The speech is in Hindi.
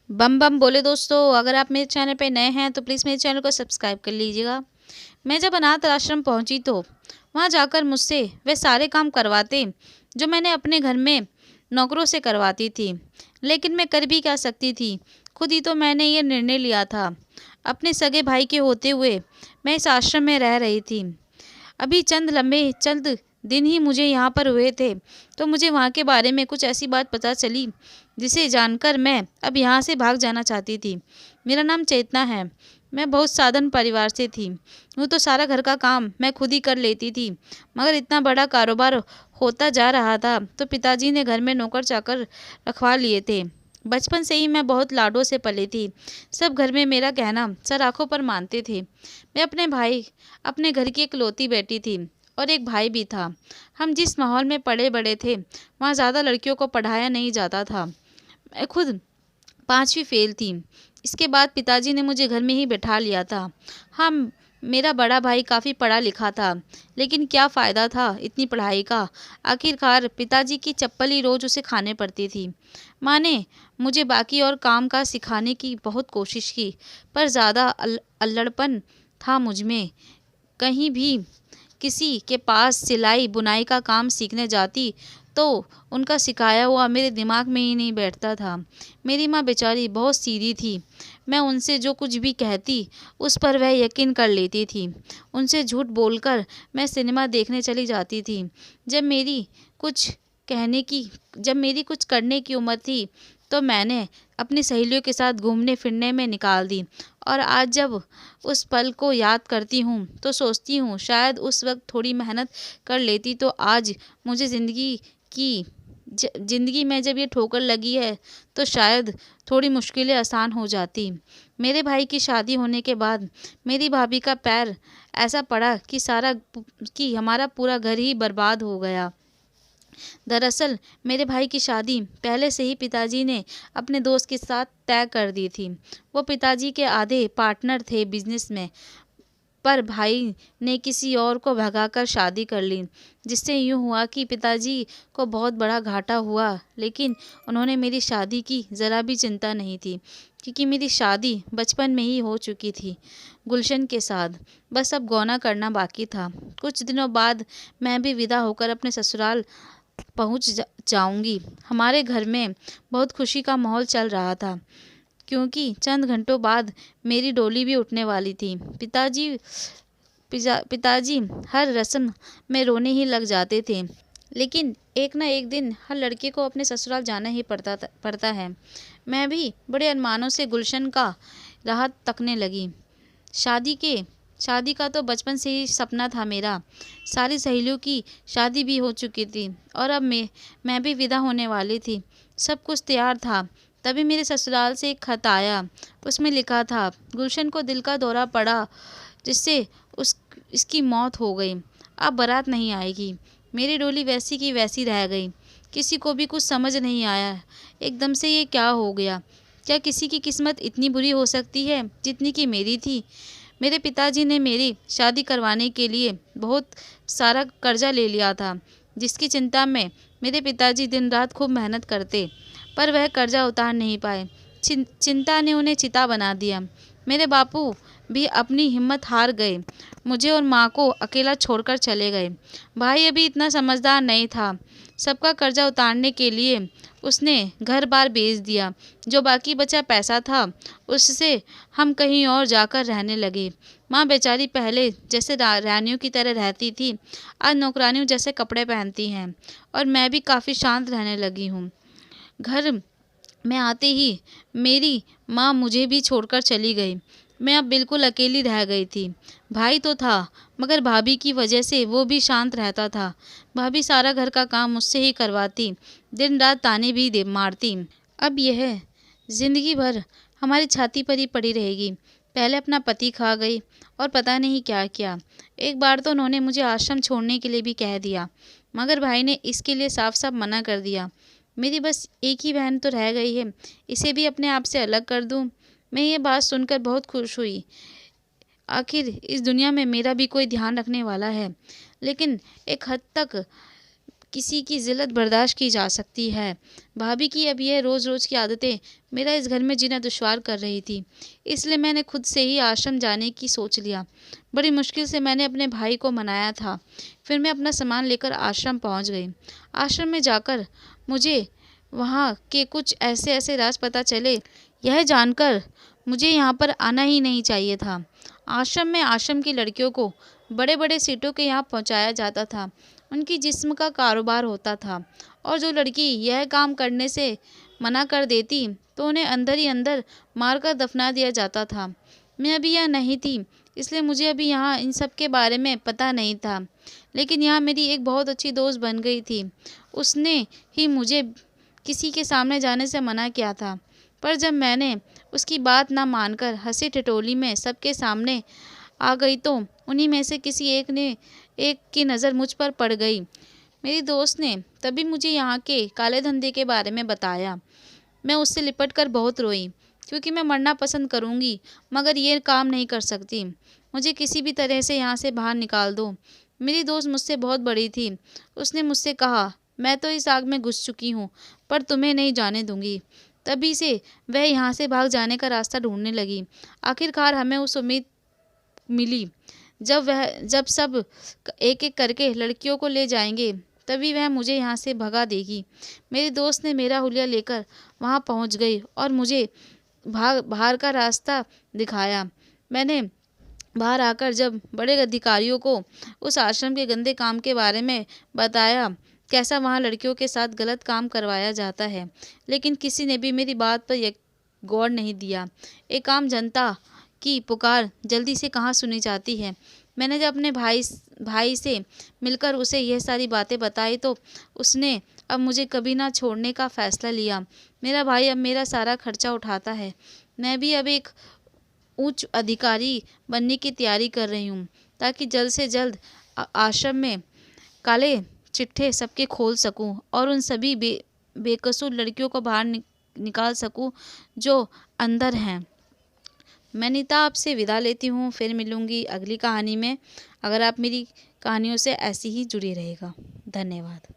बम बम बोले दोस्तों। अगर आप मेरे चैनल पे नए हैं तो प्लीज़ मेरे चैनल को सब्सक्राइब कर लीजिएगा। मैं जब अनाथ आश्रम पहुंची तो वहां जाकर मुझसे वे सारे काम करवाते जो मैंने अपने घर में नौकरों से करवाती थी। लेकिन मैं कर भी क्या सकती थी। खुद ही तो मैंने ये निर्णय लिया था। अपने सगे भाई के होते हुए मैं इस आश्रम में रह रही थी। अभी चंद दिन ही मुझे यहाँ पर हुए थे तो मुझे वहाँ के बारे में कुछ ऐसी बात पता चली जिसे जानकर मैं अब यहाँ से भाग जाना चाहती थी। मेरा नाम चेतना है। मैं बहुत साधारण परिवार से थी। वो तो सारा घर का काम मैं खुद ही कर लेती थी, मगर इतना बड़ा कारोबार होता जा रहा था तो पिताजी ने घर में नौकर चाकर रखवा लिए थे। बचपन से ही मैं बहुत लाडों से पली थी। सब घर में मेरा कहना सर आंखों पर मानते थे। मैं अपने घर की इकलौती बेटी थी और एक भाई भी था। हम जिस माहौल में पले बड़े थे वहाँ ज़्यादा लड़कियों को पढ़ाया नहीं जाता था। मैं खुद 5वीं फेल थी। इसके बाद पिताजी ने मुझे घर में ही बैठा लिया था। हाँ, मेरा बड़ा भाई काफ़ी पढ़ा लिखा था, लेकिन क्या फ़ायदा था इतनी पढ़ाई का। आखिरकार पिताजी की चप्पल ही रोज़ उसे खाने पड़ती थी। माँ ने मुझे बाकी और काम का सिखाने की बहुत कोशिश की, पर ज़्यादा अल्लड़पन था मुझ में। कहीं भी किसी के पास सिलाई बुनाई का काम सीखने जाती तो उनका सिखाया हुआ मेरे दिमाग में ही नहीं बैठता था। मेरी माँ बेचारी बहुत सीधी थी। मैं उनसे जो कुछ भी कहती उस पर वह यकीन कर लेती थी। उनसे झूठ बोलकर मैं सिनेमा देखने चली जाती थी। जब मेरी कुछ कहने की जब मेरी कुछ करने की उम्र थी तो मैंने अपनी सहेलियों के साथ घूमने फिरने में निकाल दी। और आज जब उस पल को याद करती हूँ तो सोचती हूँ शायद उस वक्त थोड़ी मेहनत कर लेती तो आज मुझे की ज़िंदगी में जब ये ठोकर लगी है तो शायद थोड़ी मुश्किलें आसान हो जाती। मेरे भाई की शादी होने के बाद मेरी भाभी का पैर ऐसा पड़ा कि हमारा पूरा घर ही बर्बाद हो गया। दरअसल मेरे भाई की शादी पहले से ही पिताजी ने अपने दोस्त के साथ तय कर दी थी। वो पिताजी के आधे पार्टनर थे बिजनेस में, पर भाई ने किसी और को भगाकर शादी कर ली, जिससे यूँ हुआ कि पिताजी को बहुत बड़ा घाटा हुआ। लेकिन उन्होंने मेरी शादी की ज़रा भी चिंता नहीं थी, क्योंकि मेरी शादी बचपन में ही हो चुकी थी गुलशन के साथ। बस अब गौना करना बाकी था। कुछ दिनों बाद मैं भी विदा होकर अपने ससुराल जाऊंगी। हमारे घर में बहुत खुशी का माहौल चल रहा था, क्योंकि चंद घंटों बाद मेरी डोली भी उठने वाली थी। पिताजी हर रस्म में रोने ही लग जाते थे, लेकिन एक न एक दिन हर लड़के को अपने ससुराल जाना ही पड़ता है। मैं भी बड़े अरमानों से गुलशन का राह तकने लगी। शादी के शादी का तो बचपन से ही सपना था मेरा। सारी सहेलियों की शादी भी हो चुकी थी और अब मैं भी विदा होने वाली थी। सब कुछ तैयार था, तभी मेरे ससुराल से एक खत आया। उसमें लिखा था गुलशन को दिल का दौरा पड़ा, जिससे उस इसकी मौत हो गई। अब बारात नहीं आएगी। मेरी डोली वैसी की वैसी रह गई। किसी को भी कुछ समझ नहीं आया एकदम से ये क्या हो गया। क्या किसी की किस्मत इतनी बुरी हो सकती है जितनी कि मेरी थी। मेरे पिताजी ने मेरी शादी करवाने के लिए बहुत सारा कर्जा ले लिया था, जिसकी चिंता में मेरे पिताजी दिन रात खूब मेहनत करते, पर वह कर्जा उतार नहीं पाए। चिंता ने उन्हें चिता बना दिया। मेरे बापू भी अपनी हिम्मत हार गए, मुझे और माँ को अकेला छोड़कर चले गए। भाई अभी इतना समझदार नहीं था। सबका कर्जा उतारने के लिए उसने घर बार बेच दिया। जो बाकी बचा पैसा था उससे हम कहीं और जाकर रहने लगे। माँ बेचारी पहले जैसे रानियों की तरह रहती थी, आज नौकरानियों जैसे कपड़े पहनती हैं। और मैं भी काफ़ी शांत रहने लगी हूँ। घर में आते ही मेरी माँ मुझे भी छोड़कर चली गई। मैं अब बिल्कुल अकेली रह गई थी। भाई तो था, मगर भाभी की वजह से वो भी शांत रहता था। भाभी सारा घर का काम मुझसे ही करवाती, दिन रात ताने भी दे मारती। अब यह जिंदगी भर हमारी छाती पर ही पड़ी रहेगी। पहले अपना पति खा गई और पता नहीं क्या क्या। एक बार तो उन्होंने मुझे आश्रम छोड़ने के लिए भी कह दिया, मगर भाई ने इसके लिए साफ साफ मना कर दिया। मेरी बस एक ही बहन तो रह गई है, इसे भी अपने आप से अलग कर दूं। मैं ये बात सुनकर बहुत खुश हुई। आखिर इस दुनिया में मेरा भी कोई ध्यान रखने वाला है। लेकिन एक हद तक किसी की ज़िल्लत बर्दाश्त की जा सकती है। भाभी की अब यह रोज़-रोज़ की आदतें मेरा इस घर में जीना दुश्वार कर रही थी। इसलिए मैंने खुद से ही आश्रम जाने की सोच लिया। बड़ी मुश्किल से मैंने अपने भाई को मनाया था। फिर मैं अपना सामान लेकर आश्रम पहुँच गई। आश्रम में जाकर मुझे वहाँ के कुछ ऐसे-ऐसे राज पता चले, यह जानकर मुझे यहाँ पर आना ही नहीं चाहिए था। आश्रम में आश्रम की लड़कियों को बड़े-बड़े सीटों के यहाँ पहुँचाया जाता था। उनकी जिस्म का कारोबार होता था और जो लड़की यह काम करने से मना कर देती तो उन्हें अंदर ही अंदर मारकर दफना दिया जाता था। मैं अभी यहाँ नहीं थी, इसलिए मुझे अभी यहाँ इन सब के बारे में पता नहीं था। लेकिन यहाँ मेरी एक बहुत अच्छी दोस्त बन गई थी। उसने ही मुझे किसी के सामने जाने से मना किया था। पर जब मैंने उसकी बात ना मानकर हंसी ठिठोली में सबके सामने आ गई तो उन्हीं में से किसी एक की नज़र मुझ पर पड़ गई। मेरी दोस्त ने तभी मुझे यहाँ के काले धंधे के बारे में बताया। मैं उससे लिपट कर बहुत रोई, क्योंकि मैं मरना पसंद करूँगी मगर ये काम नहीं कर सकती। मुझे किसी भी तरह से यहाँ से बाहर निकाल दो। मेरी दोस्त मुझसे बहुत बड़ी थी। उसने मुझसे कहा, मैं तो इस आग में घुस चुकी हूँ पर तुम्हें नहीं जाने दूंगी। तभी से वह यहाँ से भाग जाने का रास्ता ढूंढने लगी। आखिरकार हमें उस उम्मीद मिली, जब सब एक-एक करके लड़कियों को ले जाएंगे तभी वह मुझे यहाँ से भगा देगी। मेरी दोस्त ने मेरा हुलिया लेकर वहाँ पहुँच गई और मुझे बाहर का रास्ता दिखाया। मैंने बाहर आकर जब बड़े अधिकारियों को उस आश्रम के गंदे काम के बारे में बताया, कैसा वहाँ लड़कियों के साथ गलत काम करवाया जाता है, लेकिन किसी ने भी मेरी बात पर गौर नहीं दिया। एक आम जनता की पुकार जल्दी से कहाँ सुनी जाती है। मैंने जब अपने भाई से मिलकर उसे यह सारी बातें बताई तो उसने अब मुझे कभी ना छोड़ने का फ़ैसला लिया। मेरा भाई अब मेरा सारा खर्चा उठाता है। मैं भी अब एक उच्च अधिकारी बनने की तैयारी कर रही हूँ, ताकि जल्द से जल्द आश्रम में काले चिट्ठे सबके खोल सकूँ और उन सभी बेकसूर लड़कियों को बाहर निकाल सकूँ जो अंदर हैं। मैं नीता आपसे विदा लेती हूँ। फिर मिलूँगी अगली कहानी में। अगर आप मेरी कहानियों से ऐसे ही जुड़े रहेगा। धन्यवाद।